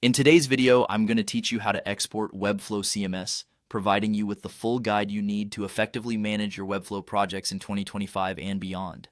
In today's video, I'm going to teach you how to export Webflow CMS, providing you with the full guide you need to effectively manage your Webflow projects in 2025 and beyond.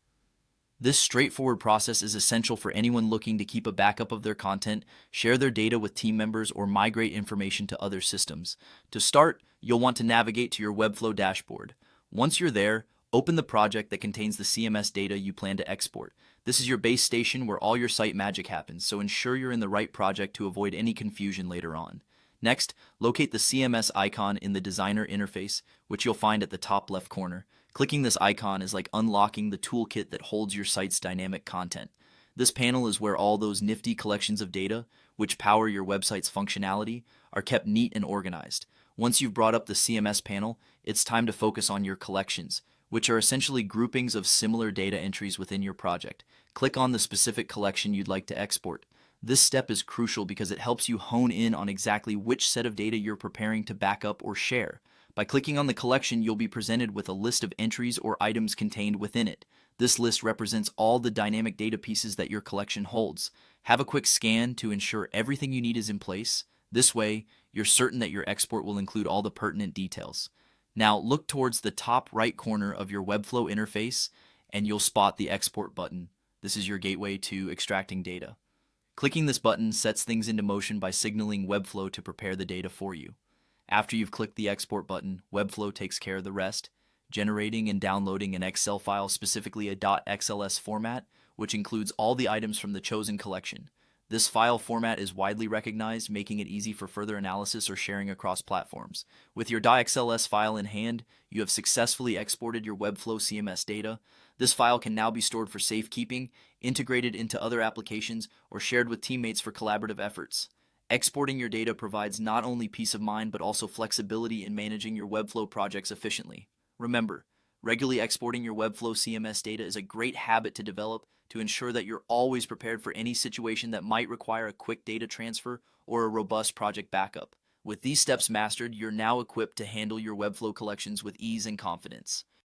This straightforward process is essential for anyone looking to keep a backup of their content, share their data with team members, or migrate information to other systems. To start, you'll want to navigate to your Webflow dashboard. Once you're there, open the project that contains the CMS data you plan to export. This is your base station where all your site magic happens, so ensure you're in the right project to avoid any confusion later on. Next, locate the CMS icon in the designer interface, which you'll find at the top left corner. Clicking this icon is like unlocking the toolkit that holds your site's dynamic content. This panel is where all those nifty collections of data, which power your website's functionality, are kept neat and organized. Once you've brought up the CMS panel, it's time to focus on your collections, which are essentially groupings of similar data entries within your project. Click on the specific collection you'd like to export. This step is crucial because it helps you hone in on exactly which set of data you're preparing to back up or share. By clicking on the collection, you'll be presented with a list of entries or items contained within it. This list represents all the dynamic data pieces that your collection holds. Have a quick scan to ensure everything you need is in place. This way, you're certain that your export will include all the pertinent details. Now look towards the top right corner of your Webflow interface and you'll spot the export button. This is your gateway to extracting data. Clicking this button sets things into motion by signaling Webflow to prepare the data for you. After you've clicked the export button, Webflow takes care of the rest, generating and downloading an Excel file, specifically a .xls format, which includes all the items from the chosen collection. This file format is widely recognized, making it easy for further analysis or sharing across platforms. With your .xls file in hand, you have successfully exported your Webflow CMS data. This file can now be stored for safekeeping, integrated into other applications, or shared with teammates for collaborative efforts. Exporting your data provides not only peace of mind but also flexibility in managing your Webflow projects efficiently. Remember, regularly exporting your Webflow CMS data is a great habit to develop to ensure that you're always prepared for any situation that might require a quick data transfer or a robust project backup. With these steps mastered, you're now equipped to handle your Webflow collections with ease and confidence.